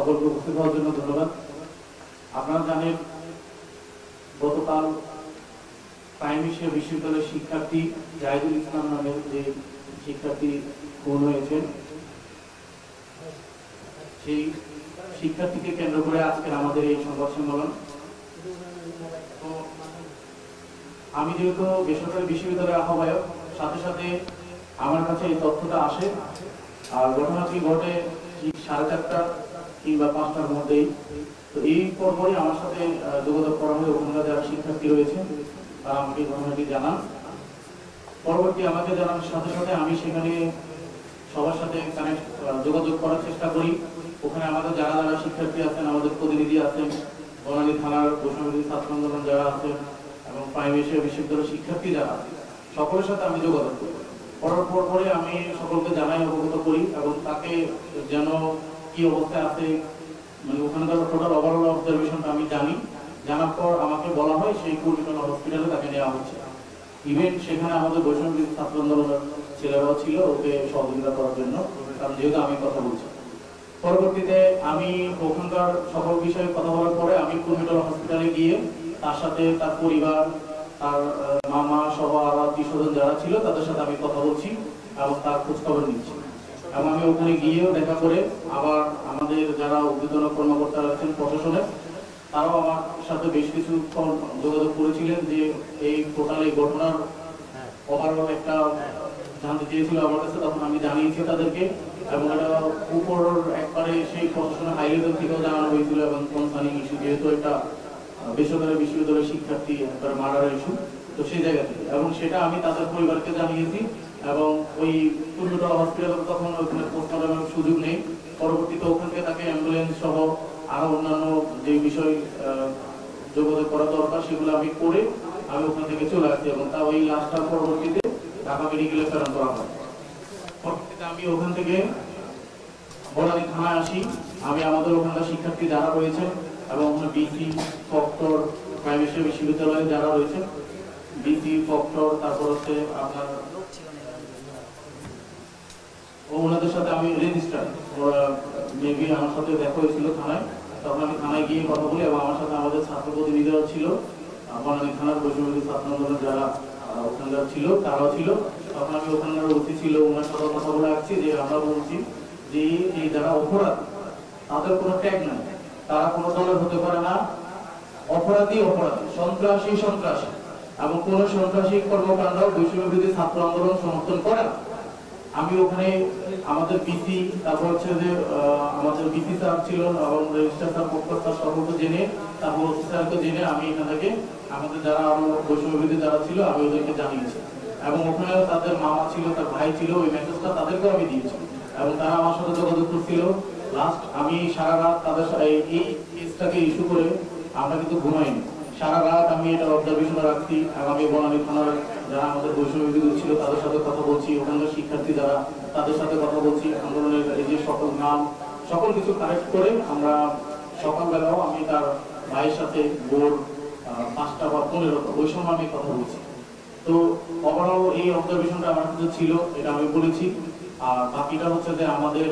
সকলকে উপস্থিত হওয়ার জন্য ধন্যবাদ। আপনারা জানেন গতকাল প্রাইম এশিয়া বিশ্ববিদ্যালয়ের শিক্ষার্থী জাহিদুল ইসলাম নামের যে শিক্ষার্থী খুন হয়েছেন, সেই শিক্ষার্থীকে কেন্দ্র করে আজকের আমাদের এই সংবাদ সম্মেলন। তো আমি যেহেতু বেসরকারি বিশ্ববিদ্যালয়ের আহ্বায়ক, সাথে সাথে আমার কাছে এই তথ্যটা আসে। আর ঘটনাটি ঘটে ঠিক 4:30 কিংবা 5টার মধ্যেই। তো এই পরপরই আমার সাথে যোগাযোগ করা হয় ওখানকার যারা শিক্ষার্থী রয়েছে, তারা আমাকে ঘটনাটি জানান। পরবর্তী আমাকে জানানোর সাথে সাথে আমি সেখানে সবার সাথে যোগাযোগ করার চেষ্টা করি। ওখানে আমাদের যারা যারা শিক্ষার্থী আছেন, আমাদের প্রতিনিধি আছেন, বনানী থানার বৈষম্যবিরোধী ছাত্র আন্দোলন যারা আছেন এবং প্রাইম এশিয়া বিশ্ববিদ্যালয়ের শিক্ষার্থী যারা আছেন, সকলের সাথে আমি যোগাযোগ করি। পরে আমি সকলকে জানাই, অবগত করি এবং তাকে যেন কি অবস্থায় আছে, মানে ওখানকার টোটাল ওভারঅল অবজারভেশনটা আমি জানি। জানার পর আমাকে বলা হয় সেই কুর্মিটোলা হসপিটালে তাকে নেওয়া হচ্ছে। ইভেন সেখানে আমাদের বৈষম্যবিরোধী ছাত্র আন্দোলনের ছেলেরাও ছিল ওকে সহযোগিতা করার জন্য, কারণ যেহেতু আমি কথা বলছি। পরবর্তীতে আমি ওখানকার সকল বিষয়ে কথা বলার পরে আমি কুর্মিটোলা হসপিটালে গিয়ে তার সাথে তার পরিবার, তার মামা সহ আরো আত্মীয় স্বজন যারা ছিল তাদের সাথে আমি কথা বলছি এবং তার খোঁজ খবর নিচ্ছি। এবং আমি ওখানে গিয়েও দেখা করে আবার আমাদের যারা ঊর্ধ্বতন কর্মকর্তা আছেন প্রশাসনের, তারাও আমার সাথে বেশ কিছু যোগাযোগ করেছিলেন যে এই টোটাল এই ঘটনার ওভারঅল একটা জানতে চেয়েছিল আমার কাছে। তখন আমি জানিয়েছি তাদেরকে, এবং এটা উপর একবারে সেই প্রশাসনের হাই লেভেল থেকেও জানানো হয়েছিল এবং কনসার্নিং ইস্যু, যেহেতু একটা বেসরকারি বিশ্ববিদ্যালয়ের শিক্ষার্থী একবার মার্ডার ইস্যু, তো সেই জায়গা থেকে। এবং সেটা আমি তাদের পরিবারকে জানিয়েছি। এবং ওই কুর্মিটোলা হসপিটালে তখন ওখানে পোস্টমর্টমের সুযোগ নেই। পরবর্তীতে ওখান থেকে তাকে অ্যাম্বুলেন্স সহ আরো অন্যান্য যে বিষয় যোগাযোগ করা দরকার সেগুলো আমি করে আমি ওখান থেকে চলে আসছি এবং তা ওই লাশটার পরবর্তীতে ঢাকা মেডিকেলে প্রেরণ করা হয়। পরবর্তীতে আমি ওখান থেকে বনানী থানায় আসি। আমি আমাদের ওখানকার শিক্ষার্থী যারা রয়েছে এবং ওখানে বিসি, ফক্টর, প্রাইম এশিয়া বিশ্ববিদ্যালয়ে যারা রয়েছে, বিসি, ফক্টর, তারপর হচ্ছে আপনার ওনাদের সাথে আমি রেজিস্টার, মেবি আমার সাথে দেখা হয়েছিল থানায়। তখন আমি থানায় গিয়ে কথা বলি এবং আমার সাথে আমাদের ছাত্র প্রতিনিধিরা ছিল, বনানী থানার বৈষম্যবিরোধী ছাত্র আন্দোলনের যারা ওখানকার ছিল তারাও ছিল। তখন আমি ওখানকার ওসি ছিল, ওনার সাথে কথা বলে আসছি যে আমরা বলছি যে এই যারা অপরাধ তাদের কোনো ট্যাগ নাই, তারা কোনো দলের হতে পারে না, অপরাধী অপরাধী, সন্ত্রাসী সন্ত্রাসী, এবং কোন সন্ত্রাসী কর্মকাণ্ড বৈষম্যবিরোধী ছাত্র আন্দোলন সমর্থন করে না। আমি ওখানে আমাদের বিসি, তারপর হচ্ছে যে আমাদের বিসি স্যার ছিল এবং রেজিস্ট্রার স্যার, প্রক্টর স্যার সকলকে জেনে, তারপর ওসি স্যারকে জেনে আমি এখান থেকে আমাদের যারা আরো বৈষম্যবিরোধী যারা ছিল আমি ওদেরকে জানিয়েছি। এবং ওখানে তাদের মামা ছিল, তার ভাই ছিল, ওই মেসেজটা তাদেরকেও আমি দিয়েছি এবং তারা আমার সাথে যোগাযোগ করছিল। লাস্ট আমি সারা রাত তাদের এই কেসটাকে ইস্যু করে আমরা কিন্তু ঘুমাইনি। সারা রাত আমি এটা অবজারভেশনে রাখছি এবং আমি বনানী থানার যারা আমাদের বৈষম্যবিরোধী ছিল তাদের সাথে কথা বলছি, ওখানকার শিক্ষার্থী যারা তাদের সাথে কথা বলছি, আন্দোলনের এই যে সকল নাম সকল কিছু কালেক্ট করে আমরা সকালবেলাও আমি তার ভাইয়ের সাথে ভোর 5টা বা 15টা ওই সময় আমি কথা বলছি। তো ওভারঅল এই অবজারভেশনটা আমার কাছে ছিল, এটা আমি বলেছি। আর বাকিটা হচ্ছে যে আমাদের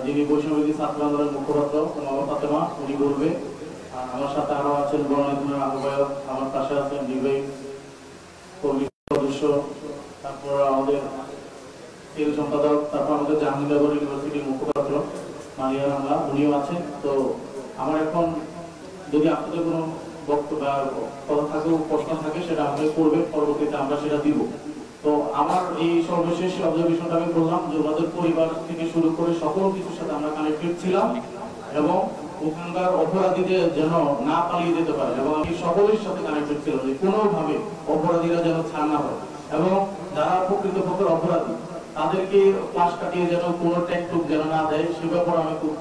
যিনি বৈষম্যবিরোধী ছাত্র আন্দোলনের মুখপাত্র মামা ফাতেমা, উনি বলবে। আমার সাথে আরো আছেন বনানী থানার আহ্বায়ক, আমার পাশে আছেন বিবেক কর্মী সদস্য, তারপর আমাদের তেল সম্পাদক, তারপর আমাদের জাহাঙ্গীরনগর ইউনিভার্সিটির মুখপাত্র মারিয়া রামলা, উনিও আছেন। তো আমার এখন যদি আপনাদের কোনো বক্তব্য কথা থাকে, প্রশ্ন থাকে, সেটা আমাদের করবে, পরবর্তীতে আমরা সেটা দিব। তো আমার এই সর্বশেষ অবজারভেশনটা আমি বললাম যে ওনাদের পরিবার থেকে শুরু করে সকল কিছুর সাথে আমরা কানেক্টেড ছিলাম এবং ওখানকার অপরাধীদের যেন না পালিয়ে যেতে পারে, এবং আমি সকলের সাথে কানেক্টেড ছিলাম যে কোনোভাবে অপরাধীরা যেন ছাড় না হয় এবং যারা প্রকৃতপক্ষের অপরাধী তাদেরকে পাশ কাটিয়ে যেন কোনো ট্যাগটুক যেন না দেয়, সে ব্যাপারে আমি খুব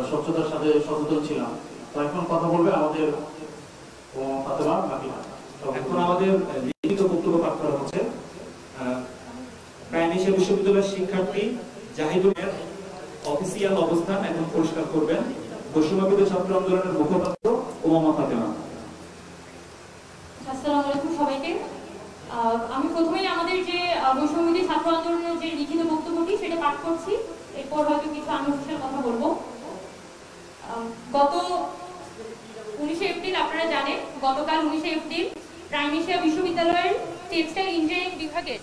স্বচ্ছতার সাথে সচেতন ছিলাম। তো এখন কথা বলবে আমাদের ফাতেমা বাকিরা। এখন আমাদের লিখিত বক্তব্য পাঠ করা হচ্ছে প্রাইম এশিয়া বিশ্ববিদ্যালয়ের শিক্ষার্থী জাহিদুলের অফিসিয়াল অবস্থান এখন পরিষ্কার করবেন বৈষম্যবিরোধী ছাত্র আন্দোলনের মুখপাত্র মামা ফাতেমা। আসসালামু আলাইকুম সবাইকে। আমি প্রথমেই আমাদের যে বৈষম্যবিরোধী ছাত্র আন্দোলনের যে লিখিত বক্তব্যটি সেটা পাঠ করছি, এরপর হয়তো কিছু আনুষ্ঠানিক কথা বলবো। গত 19 এপ্রিল আপনারা জানেন, গতকাল 19 এপ্রিল প্রাইম এশিয়া বিশ্ববিদ্যালয়ের টেক্সটাইল ইঞ্জিনিয়ারিং বিভাগের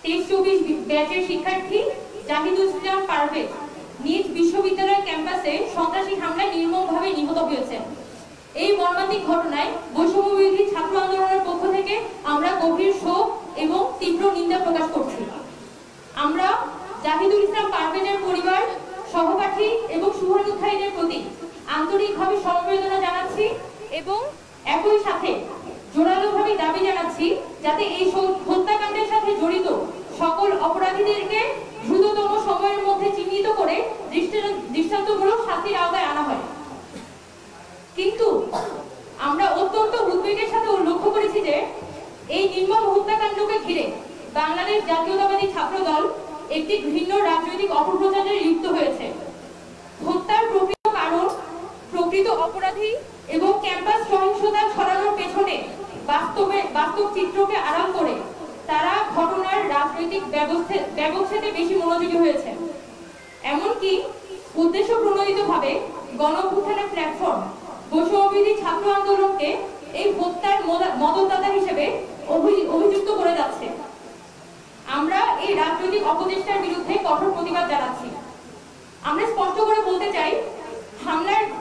23-24 ব্যাচের শিক্ষার্থী জাহিদুল ইসলাম পারভেজ নিজ বিশ্ববিদ্যালয় ক্যাম্পাসে সন্ত্রাসী হামলায় নির্মমভাবে নিহত হয়েছেন। এই মর্মান্তিক ঘটনায় বৈষম্যবিরোধী ছাত্র আন্দোলনের পক্ষ থেকে আমরা গভীর শোক এবং তীব্র নিন্দা প্রকাশ করছি। আমরা জাহিদুল ইসলাম পারভেজের পরিবার, সহপাঠী এবং শুভানুধ্যায়ীদের প্রতি আন্তরিকভাবে সমবেদনা জানাচ্ছি এবং একই সাথে জোরালোভাবে দাবি জানাচ্ছি যাতে এই হত্যাকাণ্ডের সাথে জড়িত সকল অপরাধীদেরকে দ্রুততম সময়ের মধ্যে চিহ্নিত করে দৃষ্টান্তমূলক শাস্তির আওতায় আনা হয়। কিন্তু আমরা অত্যন্ত উদ্বেগের সাথে লক্ষ্য করেছি যে এই নির্মম হত্যাকাণ্ডকে ঘিরে বাংলাদেশ জাতীয়তাবাদী ছাত্র দল একটি ঘৃণ্য রাজনৈতিক অপপ্রচারে লিপ্ত হয়েছে। হত্যার প্রকৃত কারণ, প্রকৃত অপরাধী এবং ক্যাম্পাস সহিংসতা ছড়ানোর পেছনে বাস্তব চিত্রকে আড়াল করে তারা ঘটনার রাজনৈতিক ব্যবচ্ছেদে বেশি মনোযোগী হয়েছে। এমনকি উদ্দেশ্য প্রণোদিতভাবে গণঅভ্যুত্থানের প্ল্যাটফর্ম বৈষম্যবিরোধী ছাত্র আন্দোলনকে এই হত্যার মদতদাতা হিসেবে অভিযুক্ত করে যাচ্ছে। আমরা এই রাজনৈতিক অপচেষ্টার বিরুদ্ধে কঠোর প্রতিবাদ জানাচ্ছি। আমরা স্পষ্ট করে বলতে চাই,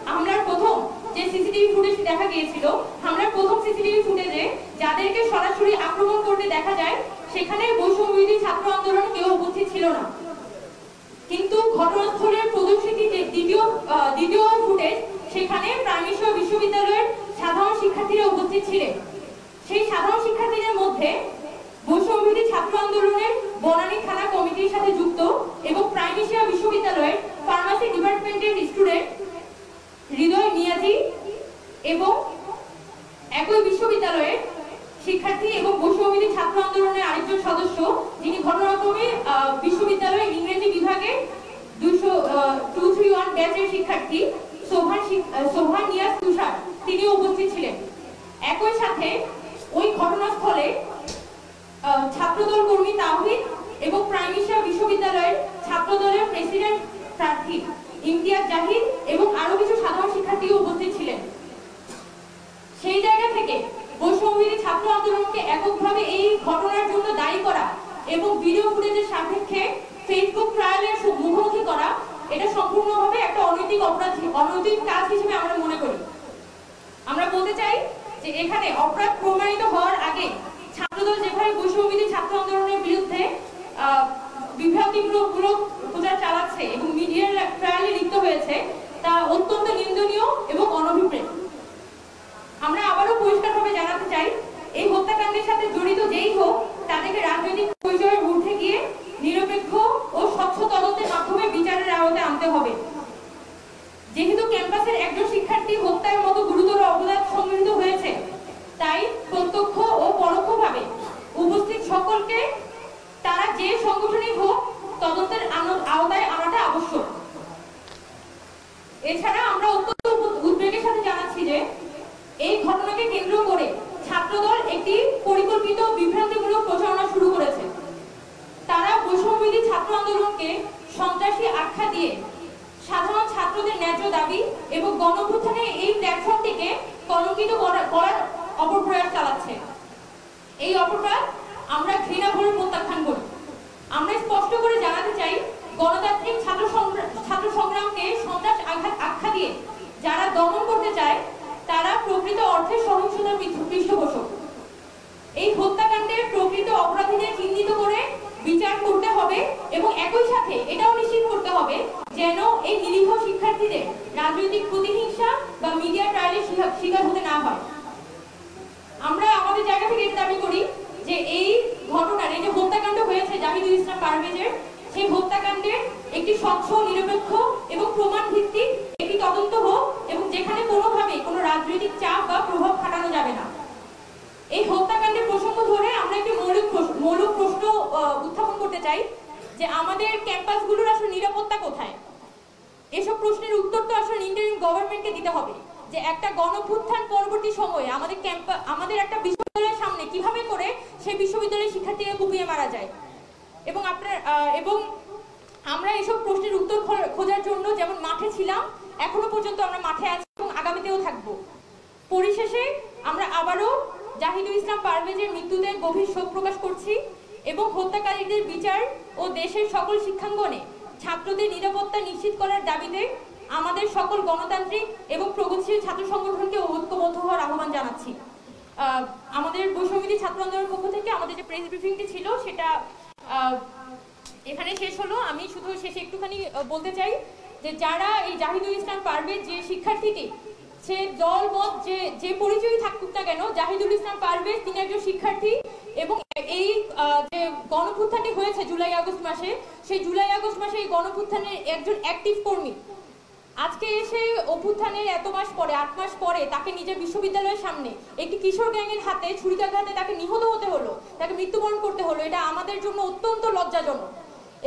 হামলার প্রথম যে সিসিটিভি ফুটেজ দেখা গিয়েছিল, হামলার প্রথম সিসিটিভি ফুটেজে যাদেরকে সরাসরি আক্রমণ করতে দেখা যায় সেখানে বৈষম্যবিরোধী ছাত্র আন্দোলন কেউ উপস্থিত ছিল না। কিন্তু ঘটনাস্থলের প্রদর্শিত যে দ্বিতীয় ফুটেজ, সেখানে প্রাইম এশিয়া বিশ্ববিদ্যালয়ের সাধারণ শিক্ষার্থীরা উপস্থিত ছিলেন। সেই সাধারণ শিক্ষার্থীদের মধ্যে বৈষম্যবিরোধী ছাত্র আন্দোলনের বনানী থানা কমিটির সাথে যুক্ত এবং প্রাইম এশিয়া বিশ্ববিদ্যালয়ের ফার্মাসি ডিপার্টমেন্টের স্টুডেন্ট হৃদয় মিয়াজি এবং একই বিশ্ববিদ্যালয়ের শিক্ষার্থী এবং বৈষম্যবিরোধী ছাত্র আন্দোলনের আরেকজন সদস্য, যিনি ঘটনাক্রমে বিশ্ববিদ্যালয়ের ইংরেজি বিভাগে 231 ব্যাচের শিক্ষার্থী সোহান নিয়াজ তুষার, তিনিও উপস্থিত ছিলেন। একই সাথে ওই ঘটনাস্থলে ছাত্রদল কর্মী তাওহীদ এবং প্রাইম এশিয়া বিশ্ববিদ্যালয়ের ছাত্রদলের প্রেসিডেন্ট প্রার্থী ইমতিয়াজ জাহিদ এবং আরো কিছু সাধারণ শিক্ষার্থীও উপস্থিত ছিলেন। সেই জায়গা থেকে বৈষম্যবিরোধী ছাত্র আন্দোলনকে এককভাবে এই ঘটনার জন্য দায়ী করা এবং ভিডিও ফুটেজের সাপেক্ষে ফেসবুক ট্রায়ালের মুখোমুখি করা, এটা সম্পূর্ণভাবে একটা অনৈতিক কাজ হিসেবে আমরা মনে করি। আমরা বলতে চাই যে এখানে অপরাধ প্রমাণিত হওয়ার আগে ছাত্রদল যেভাবে বৈষম্যবিরোধী ছাত্র আন্দোলনের বিরুদ্ধে বিভ্রান্তিমূলক প্রচার চালাচ্ছে এবং মিডিয়ার ট্রায়ালে লিপ্ত হয়েছে, তা অত্যন্ত নিন্দনীয় এবং অনভিপ্রেত। আমরা আবারও পরিষ্কারভাবে জানাতে চাই, এই হত্যাকাণ্ডের সাথে জড়িত যেই হোক তাদেরকে রাজনৈতিক পরিচয়ের ঊর্ধ্বে গিয়ে নিরপেক্ষ ও স্বচ্ছ তদন্তের মাধ্যমে বিচারের আওতায় আনতে হবে। যেহেতু ক্যাম্পাসের একজন শিক্ষার্থী হত্যার মতো গুরুতর অপরাধ সংঘটিত হয়েছে, তাই প্রত্যক্ষ ও পরোক্ষভাবে উপস্থিত সকলকে তারা যে সংগঠনই হোক তদন্তের আওতায় আনাটা আবশ্যক। এছাড়া আমরা অত্যন্ত উদ্বেগের সাথে জানাচ্ছি যে এই ঘটনাকে কেন্দ্র করে ছাত্রদল একটি পরিকল্পিত বিভ্রান্তিমূলক প্রচারণা শুরু করেছে। তারা বৈষম্যবিরোধী ছাত্র আন্দোলনকে সন্ত্রাসী আখ্যা দিয়ে সাধারণ ছাত্রদের ন্যায্য দাবি এবং গণঅভ্যুত্থানে এই প্ল্যাটফর্মটিকে কলঙ্কিত করার অপপ্রয়াস চালাচ্ছে। এই অপপ্রয়াস আমরা ঘৃণাভরে প্রত্যাখ্যান করি। আমরা স্পষ্ট করে জানাতে চাই, গণতান্ত্রিক ছাত্র সংগ্রামকে সন্ত্রাস আখ্যা দিয়ে যারা দমন করতে চায় তারা প্রকৃত অর্থে সহিংসতার পৃষ্ঠপোষক। এই হত্যাকাণ্ডের প্রকৃত অপরাধীদের চিহ্নিত করে বিচার করতে হবে এবং একই সাথে এটাও নিশ্চিত করতে হবে যেন এই নিরীহ শিক্ষার্থীদের রাজনৈতিক প্রতিহিংসা বা মিডিয়া ট্রায়ালের শিকার হতে না হয়। আমরা আমাদের জায়গা থেকে এটা দাবি করি যে এই ঘটনার, এই যে হত্যাকাণ্ড হয়েছে জাহিদুল ইসলাম পারভেজের, সেই হত্যাকাণ্ডের একটি স্বচ্ছ, নিরপেক্ষ এবং প্রমাণ ভিত্তিক একটি তদন্ত হোক এবং যেখানে কোনোভাবে কোনো রাজনৈতিক চাপ বা প্রভাব খাটানো যাবে না। এই হত্যাকাণ্ডের প্রসঙ্গ ধরে আমরা একটি মৌলিক প্রশ্ন উত্থাপন করতে চাই যে আমাদের ক্যাম্পাসগুলোর আসলে নিরাপত্তা কোথায়? এসব প্রশ্নের উত্তর তো আসলে ইন্টারিম গভর্নমেন্টকে দিতে হবে যে একটা গণঅভ্যুত্থান পরবর্তী সময়ে আমাদের একটা বিশ্ববিদ্যালয়ের সামনে কিভাবে করে সেই বিশ্ববিদ্যালয়ের শিক্ষার্থীকে কুপিয়ে মারা যায়। এবং আমরা এসব প্রশ্নের উত্তর খোঁজার জন্য যেমন মাঠে ছিলাম এখনো পর্যন্ত আমরা মাঠে আছি এবং আগামীতেও থাকবো। পরিশেষে আমরা আবারও জাহিদুল ইসলাম পারভেজের মৃত্যুতে গভীর শোক প্রকাশ করছি এবং হত্যাকারীদের বিচার ও দেশের সকল শিক্ষাঙ্গনে ছাত্রদের নিরাপত্তা নিশ্চিত করার দাবিতে আমাদের সকল গণতান্ত্রিক এবং প্রগতিশীল ছাত্র সংগঠনকে ঐক্যবদ্ধ হওয়ার আহ্বান জানাচ্ছি। আমাদের বৈষম্যবিরোধী ছাত্র আন্দোলনের পক্ষ থেকে আমাদের যে প্রেস ব্রিফিংটি ছিল সেটা এখানে শেষ হলো। আমি শুধু শেষে একটুখানি বলতে চাই যে যারা এই জাহিদুল ইসলাম পারভেজ যে শিক্ষার্থীটি, সে দল মত যে পরিচয়ই থাকুক না কেন, জাহিদুল ইসলাম পারভেজ তিনি একজন শিক্ষার্থী এবং এই যে গণঅভ্যুত্থানটি হয়েছে জুলাই আগস্ট মাসে, সেই জুলাই আগস্ট মাসে এই গণঅভ্যুত্থানের একজন অ্যাক্টিভ কর্মী। আজকে এসে অভ্যুত্থানের এত মাস পরে, 8 মাস পরে তাকে নিজের বিশ্ববিদ্যালয়ের সামনে একটি কিশোর গ্যাংয়ের হাতে ছুরিকাঘাতে তাকে নিহত হতে হলো, তাকে মৃত্যুবরণ করতে হলো। এটা আমাদের জন্য অত্যন্ত লজ্জাজনক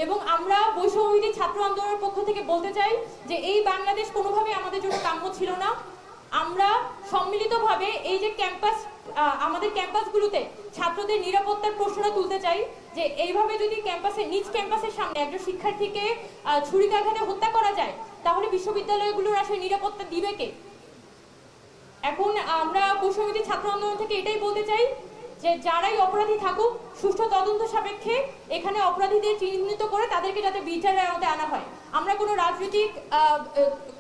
এবং আমরা বৈষম্যবিরোধী ছাত্র আন্দোলনের পক্ষ থেকে বলতে চাই যে এই বাংলাদেশ কোনোভাবে আমাদের জন্য কাম্য ছিল না। আমরা সম্মিলিতভাবে এই যে ক্যাম্পাস, আমাদের ক্যাম্পাসগুলোতে ছাত্রদের নিরাপত্তার প্রশ্নটা তুলতে চাই যে এইভাবে যদি নিজ ক্যাম্পাসের সামনে একজন শিক্ষার্থীকে ছুরিকাঘাতে হত্যা করা যায় তাহলে বিশ্ববিদ্যালয়গুলোর আসলে নিরাপত্তা দিবে কে? এখন আমরা বৈষম্যবিরোধী ছাত্র আন্দোলন থেকে এটাই বলতে চাই যে যারাই অপরাধী থাকুক সুষ্ঠু তদন্ত সাপেক্ষে এখানে অপরাধীদের চিহ্নিত করে তাদেরকে যাতে বিচারের আওতায় আনা হয়। আমরা কোনো রাজনৈতিক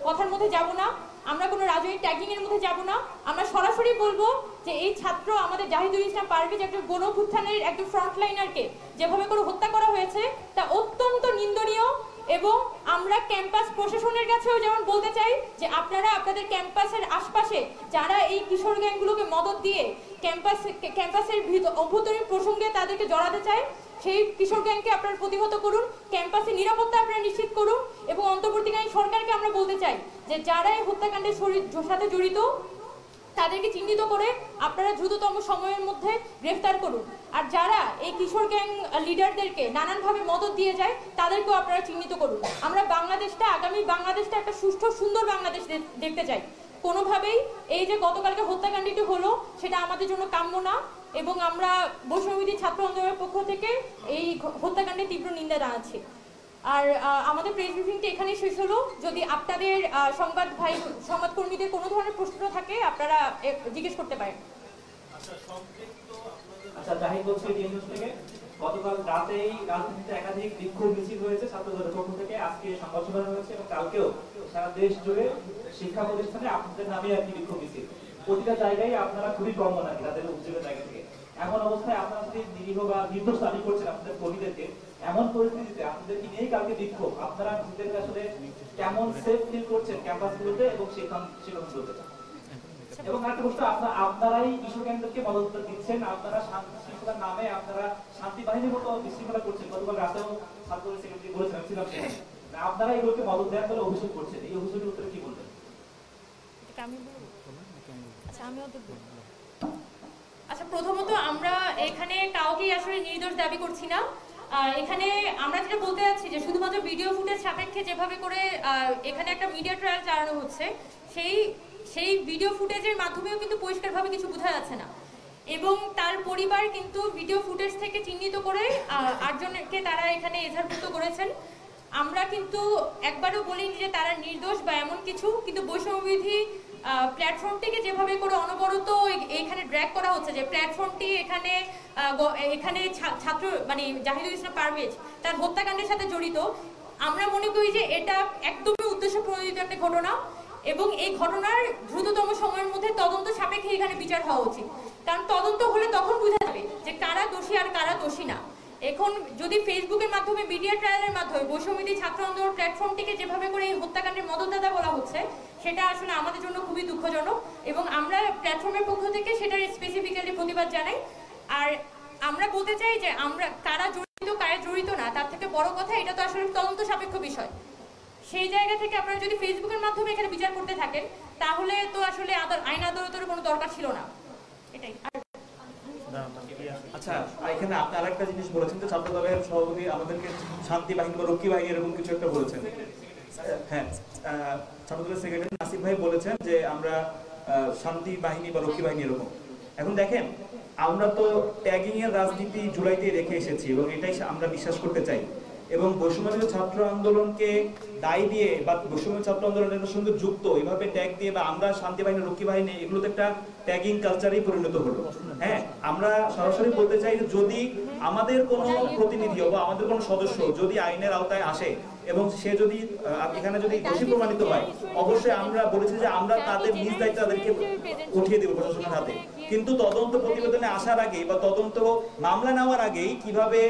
কথার মধ্যে যাব না, আমরা কোনো রাজনৈতিক ট্যাগিং এর মধ্যে যাব না। আমরা সরাসরি বলবো যে এই ছাত্র আমাদের জাহিদুল ইসলাম পারভেজ একজন গণঅভ্যুত্থানের একজন ফ্রন্টলাইনারকে যেভাবে করে হত্যা করা হয়েছে তা অত্যন্ত নিন্দনীয় এবং আমরা ক্যাম্পাস প্রশাসনের কাছেও যেমন বলতে চাই যে আপনারা আপনাদের ক্যাম্পাসের আশপাশে যারা এই কিশোর গ্যাংগুলোকে মদত দিয়ে ক্যাম্পাসের অভ্যন্তরীণ প্রসঙ্গে তাদেরকে জড়াতে চায় সেই কিশোর গ্যাংকে আপনারা প্রতিহত করুন, ক্যাম্পাসে নিরাপত্তা আপনারা নিশ্চিত করুন এবং অন্তর্বর্তীকালীন সরকারকে আমরা বলতে চাই যে যারা এই হত্যাকাণ্ডের সাথে জড়িত তাদেরকে চিহ্নিত করে আপনারা দ্রুততম সময়ের মধ্যে গ্রেফতার করুন। আর যারা এই কিশোর গ্যাং লিডারদেরকে নানানভাবে মদত দিয়ে যায় তাদেরকেও আপনারা চিহ্নিত করুন। আমরা বাংলাদেশটা, আগামী বাংলাদেশটা একটা সুষ্ঠু সুন্দর বাংলাদেশ দেখতে চাই। কোনোভাবেই এই যে গতকালকে হত্যাকাণ্ডটি হলো সেটা আমাদের জন্য কাম্য না এবং আমরা বৈষম্যবিরোধী ছাত্র আন্দোলনের পক্ষ থেকে এই হত্যাকাণ্ডের তীব্র নিন্দা জানাচ্ছি। আর আমাদের প্রেস ব্রিফিংটি এখানেই শেষ হলো। যদি আপনাদের সংবাদকর্মীদের কোনো ধরনের প্রশ্ন থাকে আপনারা জিজ্ঞেস করতে পারেন। আচ্ছা, জাহিদ বলছি টিএনএস থেকে। গতকাল রাতেই রাজধানীতে একাধিক বিক্ষোভ মিছিল হয়েছে ছাত্রদের পক্ষ থেকে, আজকে সংবাদ সম্মেলন হয়েছে এবং কালকেও সারা দেশ জুড়ে শিক্ষা প্রতিষ্ঠানে আপনাদের নামে আর কি বিক্ষোভ মিছিল। প্রতিটা জায়গায় আপনারা খুবই কম মনে হয় তাদের অভিযোগের জায়গা থেকে। এমন অবস্থায় আপনারা যদি নিরীহ বা নির্দোষ দাবি করছেন আপনাদের কর্মীদেরকে, এমন পরিস্থিতিতে আপনাদেরকে নিয়েই কালকে বিক্ষোভ, আপনারা নিজেদেরকে আসলে কেমন সেফ ফিল করছেন ক্যাম্পাসগুলোতে এবং শিক্ষাগুলোতে? এবং আরেকটা প্রশ্ন, আপনারাই কিশোর কেন্দ্রকে মদত দিচ্ছেন, আপনারা শান্তি শৃঙ্খলার নামে আপনারা শান্তি বাহিনীর মতো বিশৃঙ্খলা করছেন। গতকাল রাতেও ছাত্র সেক্রেটারি বলেছেন, আমি ছিলাম সেখানে, আপনারা এগুলোকে মদত দেওয়ার বলে অভিযোগ করছেন। এই অভিযোগের উত্তরে কি বলবেন? আচ্ছা, প্রথমত আমরা এখানে কাউকেই আসলে নির্দোষ দাবি করছি না। এখানে আমরা যেটা বলতে যাচ্ছি যে শুধুমাত্র ভিডিও ফুটেজ সাপেক্ষে যেভাবে করে এখানে একটা মিডিয়া ট্রায়াল চালানো হচ্ছে সেই ভিডিও ফুটেজের মাধ্যমেও কিন্তু পরিষ্কারভাবে কিছু বোঝা যাচ্ছে না এবং তার পরিবার কিন্তু ভিডিও ফুটেজ থেকে চিহ্নিত করে 8 জনকে তারা এখানে এজাহারভুক্ত করেছেন। আমরা কিন্তু একবারও বলিনি যে তারা নির্দোষ বা এমন কিছু, কিন্তু বৈষম্যবিরোধী প্ল্যাটফর্মটিকে যেভাবে করে অনবরত এখানে ড্র্যাগ করা হচ্ছে যে প্ল্যাটফর্মটি এখানে ছাত্র মানে জাহিদুল ইসলাম পারভেজ তার হত্যাকাণ্ডের সাথে জড়িত, আমরা মনে করি যে এটা একদমই উদ্দেশ্য প্রণোদিত একটা ঘটনা এবং এই ঘটনার দ্রুততম সময়ের মধ্যে তদন্ত সাপেক্ষে এখানে বিচার হওয়া উচিত। কারণ তদন্ত হলে তখন বোঝা যাবে যে কারা দোষী আর কারা দোষী না। এখন যদি ফেসবুকের মাধ্যমে মিডিয়া ট্রায়ালের মাধ্যমে বৈষম্যবিরোধী ছাত্র আন্দোলন প্ল্যাটফর্মটিকে যেভাবে করে এই হত্যাকাণ্ডের মদতদাতা বলা হচ্ছে সেটা আসলে আমাদের জন্য খুবই দুঃখজনক এবং আমরা প্ল্যাটফর্মের পক্ষ থেকে সেটার স্পেসিফিক্যালি প্রতিবাদ জানাই। আর আমরা বলতে চাই যে আমরা কারা জড়িত না তার থেকে বড় কথা এটা তো আসলে তদন্ত সাপেক্ষ বিষয়। সেই জায়গা থেকে আপনারা যদি ফেসবুকের মাধ্যমে এখানে বিচার করতে থাকেন তাহলে তো আসলে আইন আদালতের কোনো দরকার ছিল না। এটাই। আচ্ছা, এখানে আপনি আরেকটা জিনিস বলেছেন যে ছাত্র দলের সভাপতি আমাদেরকে শান্তি বাহিনী বা রক্ষী বাহিনী এরকম কিছু একটা বলেছেন। হ্যাঁ, ছাত্র দলের সেক্রেটারি নাসিফ ভাই বলেছেন যে আমরা শান্তি বাহিনী বা রক্ষী বাহিনী এরকম। এখন দেখেন, আমরা তো ট্যাগিং এর রাজনীতি জুলাইতে রেখে এসেছি এবং এটাই আমরা বিশ্বাস করতে চাই এবং বৈষম্যবিরোধী ছাত্র আন্দোলনকে দায় দিয়ে বা বৈষম্য ছাত্র আন্দোলনের সঙ্গে যুক্ত এভাবে ট্যাগ দিয়ে বা আমরা শান্তি বাহিনী রক্ষী বাহিনী এগুলো তো একটা ট্যাগিং কালচারই পরিণত হলো। হ্যাঁ, আমরা সরাসরি বলতে চাই যে যদি আমাদের কোনো প্রতিনিধি বা আমাদের কোনো সদস্য যদি আইনের আওতায় আসে এবং সে যদি এখানে যদি দোষী প্রমাণিত হয়, অবশ্যই আমরা বলেছি যে আমরা তাদের নিজ দায়িত্ব তাদেরকে উঠিয়ে দেব প্রশাসনের হাতে। কিন্তু তদন্ত প্রতিবেদনে আসার আগেই বা তদন্ত মামলা নেওয়ার আগেই কিভাবে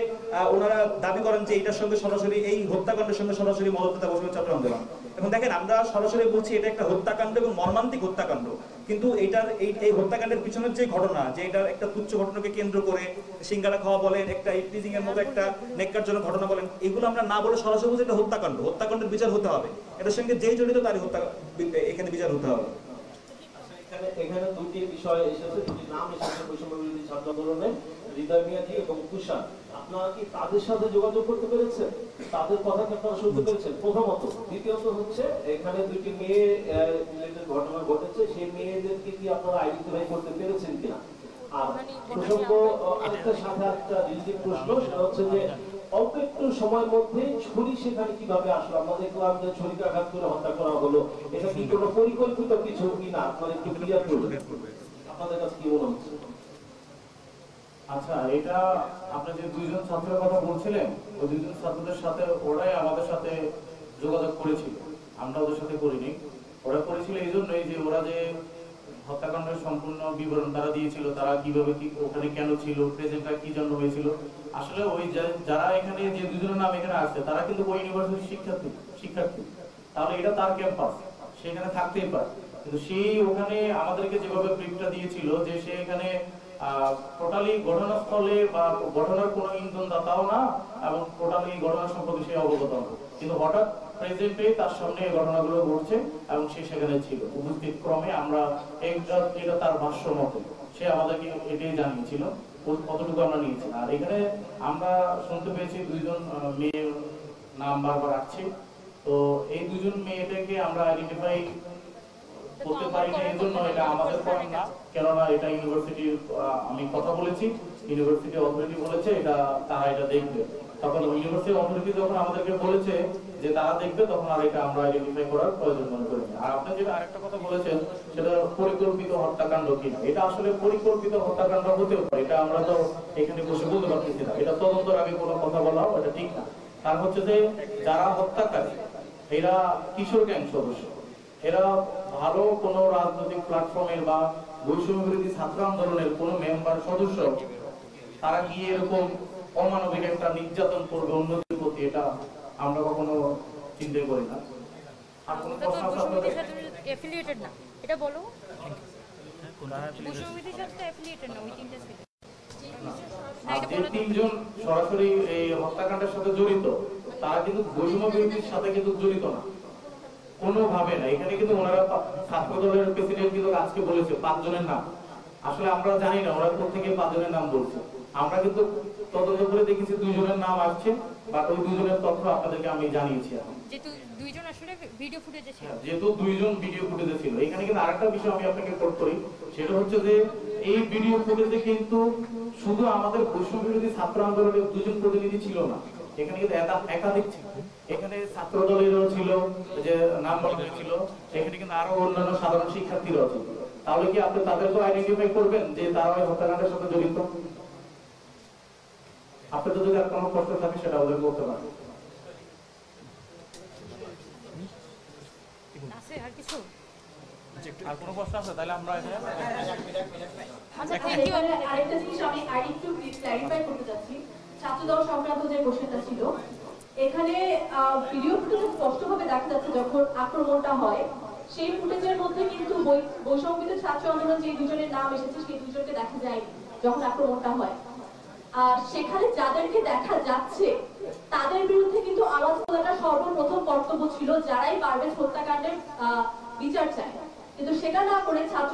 ওনারা দাবি করেন যে এইটার সঙ্গে সরাসরি এই হত্যাকাণ্ডের সঙ্গে সরাসরি মদতদাতা বৈষম্য ছাত্র আন্দোলন। এবং দেখেন, আমরা সরাসরি বলছি এটা একটা হত্যাকাণ্ড এবং মর্মান্তিক হত্যাকাণ্ড, কিন্তু এটার এই হত্যাকাণ্ডের পিছনের যে ঘটনা, যে এটার একটা তুচ্ছ ঘটনাকে কেন্দ্র করে সিঙ্গারা খাওয়া বলেন, একটা ইফটিজিং এর মতো একটা নেককারজনক ঘটনা বলেন, এগুলো আমরা না বলে সরাসরি বলছি এটা হত্যাকাণ্ড। হত্যাকাণ্ডের বিচার হতে হবে, এটার সঙ্গে যেই জড়িত তারই হত্যা এখানে বিচার হতে হবে। এখানে দুটি বিষয় এসেছে, দুটি নাম এসেছে বৈষম্য বিরোধী ছাত্র আন্দোলনে, হৃদয় মিয়াজি এবং তুষার। আপনারা কি তাদের সাথে যোগাযোগ করতে পেরেছেন? তাদের কথা কি আপনারা শুনতে পেরেছেন? প্রথমত। দ্বিতীয়ত হচ্ছে এখানে দুটি মেয়ে রিলেটেড ঘটনা ঘটেছে, সেই মেয়েদেরকে কি আপনারা আইডেন্টিফাই করতে পেরেছেন কিনা? আর প্রসঙ্গ আরেকটা সাথে একটা রিলেটেড প্রশ্ন, সেটা হচ্ছে যে অল্প একটু সময়ের মধ্যে ছুরি সেখানে কিভাবে আসলো? আমরা দেখলাম যে ছুরিকে আঘাত করে হত্যা করা হলো, এটা কি কোনো পরিকল্পিত কিছু কিনা আপনারা একটু ক্লিয়ার করবেন, আপনাদের কাছে কি মনে হচ্ছে? আচ্ছা, এটা আপনি যে দুইজন ছাত্রের কথা বলছিলেন, ওই দুইজন ছাত্রদের সাথে ওরাই আমাদের সাথে যোগাযোগ করেছিল, আমরা ওদের সাথে করিনি। ওরা করেছিল এই জন্যই যে ওরা যে হত্যাকাণ্ডের সম্পূর্ণ বিবরণ তারা দিয়েছিল, তারা কিভাবে কি ওখানে কেন ছিল, প্রেজেন্টটা কি জন্য হয়েছিল। আসলে ওই যারা এখানে যে দুজনের নাম এখানে আসছে তারা কিন্তু ওই ইউনিভার্সিটির শিক্ষার্থী, তাহলে এটা তার ক্যাম্পাস, সেখানে থাকতেই পারে। কিন্তু সেই ওখানে আমাদেরকে যেভাবে ব্রিফটা দিয়েছিল যে সে এখানে টোটালি ঘটনাস্থলে বা ঘটনার কোনো ইন্ধনদাতাও না এবং টোটালি ঘটনা সম্পর্কে সে অবগত না, কিন্তু হঠাৎ প্রেজেন্টে তার সামনে এই ঘটনাগুলো ঘটছে এবং সে সেখানে ছিল উপস্থিত ক্রমে। আমরা এটা তার ভাষ্য মতো সে আমাদেরকে এটাই জানিয়েছিল, কতটুকু আমরা নিয়েছি। আর এখানে আমরা শুনতে পেয়েছি দুইজন মেয়ের নাম বারবার আসছে, তো এই দুজন মেয়েটাকে আমরা আইডেন্টিফাই করতে পারি না, এই জন্য এটা আমাদের পয়েন্ট না, কেননা এটা ইউনিভার্সিটির আমি কথা বলেছি, ইউনিভার্সিটি অথরিটি বলেছে এটা তারা এটা দেখবে। তখন ইউনিভার্সিটি অথরিটি যখন আমাদেরকে বলেছে যে তারা দেখবে, তখন আর এটা আমরা আইডেন্টিফাই করার প্রয়োজন মনে করি না। আর আপনি যেটা আরেকটা কথা বলেছেন সেটা পরিকল্পিত হত্যাকাণ্ড কিনা, এটা আসলে পরিকল্পিত হত্যাকাণ্ড হতেও পারে, এটা আমরা তো এখানে বসে বলতে পারতেছি না, এটা তদন্তের আগে কোনো কথা বলা এটা ঠিক না। কারণ হচ্ছে যে যারা হত্যাকারী এরা কিশোর গ্যাং সদস্য, এরা ভালো কোনো রাজনৈতিক প্ল্যাটফর্মের বা বৈষম্য বিরোধী ছাত্র আন্দোলনের কোনো মেম্বার সদস্য তারা গিয়ে এরকম অমানবিক একটা নির্যাতন করবে অন্যদের প্রতি, এটা আমরা কখনো চিন্তা করি না। আর কোনো প্রশ্ন আছে আপনাদের? অ্যাফিলিয়েটেড না, এটা বলো। বৈষম্য বিরোধী ছাত্র অ্যাফিলিয়েটেড না, ওই তিনটা ছিল। আর যে তিনজন সরাসরি এই হত্যাকাণ্ডের সাথে জড়িত তারা কিন্তু বৈষম্য বিরোধীর সাথে কিন্তু জড়িত না, কোনোভাবে না। এখানে কিন্তু ওনারা ছাত্র দলের প্রেসিডেন্ট কিন্তু আজকে বলেছে 5 জনের নাম, আসলে আমরা জানি না ওরা কোথা থেকে 5 জনের নাম বলছে। আমরা কিন্তু তদন্ত করে দেখেছি 2 জনের নাম আসছে, বাট ওই 2 জনের তথ্য আপনাদেরকে আমি জানিয়েছি। এখন যেহেতু দুইজন আসলে ভিডিও ফুটেজে ছিল, যেহেতু 2 জন ভিডিও ফুটেজে ছিল, এখানে কিন্তু আরেকটা বিষয় আমি আপনাকে রিপোর্ট করি, সেটা হচ্ছে যে এই ভিডিও ফুটেজে কিন্তু শুধু আমাদের বৈষম্য বিরোধী ছাত্র আন্দোলনের 2 জন প্রতিনিধি ছিল না, এখানে কিন্তু একাধিক ছিল। এখানে ছাত্র দলেরও ছিল, যে নাম বলা হয়েছিল, এখানে কিন্তু আরো অন্যান্য সাধারণ শিক্ষার্থীরাও ছিল। তাহলে কি আপনি তাদেরকে আইডেন্টিফাই করবেন যে তারা ওই হত্যাকাণ্ডের সাথে জড়িত? আপনি তো যদি আর কোনো প্রশ্ন থাকে সেটা ওদের বলতে পারেন। আছে আর কিছু? আর কোনো প্রশ্ন আছে? তাহলে আমরা এখানে আচ্ছা, থ্যাংক ইউ। আরেকটা জিনিস আমি আরেকটু ক্লারিফাই করতে চাচ্ছি, ছাত্রদল সংক্রান্ত যে কোশ্চেনটা ছিল, এখানে ভিডিও ফুটেজে স্পষ্টভাবে দেখা যাচ্ছে যখন আক্রমণটা হয় সেই ফুটেজের মধ্যে কিন্তু বৈষম্য ছাত্র আন্দোলন যে 2 জনের নাম এসেছে সেই 2 জনকে দেখা যায় যখন আক্রমণটা হয়। আর সেখানে যাদেরকে দেখা যাচ্ছে তাদের বিরুদ্ধে কিন্তু আওয়াজ তোলাটা সর্বপ্রথম কর্তব্য ছিল, যারাই পারভেজ হত্যাকাণ্ডের বিচার চায়, কিন্তু সেটা না করে ছাত্র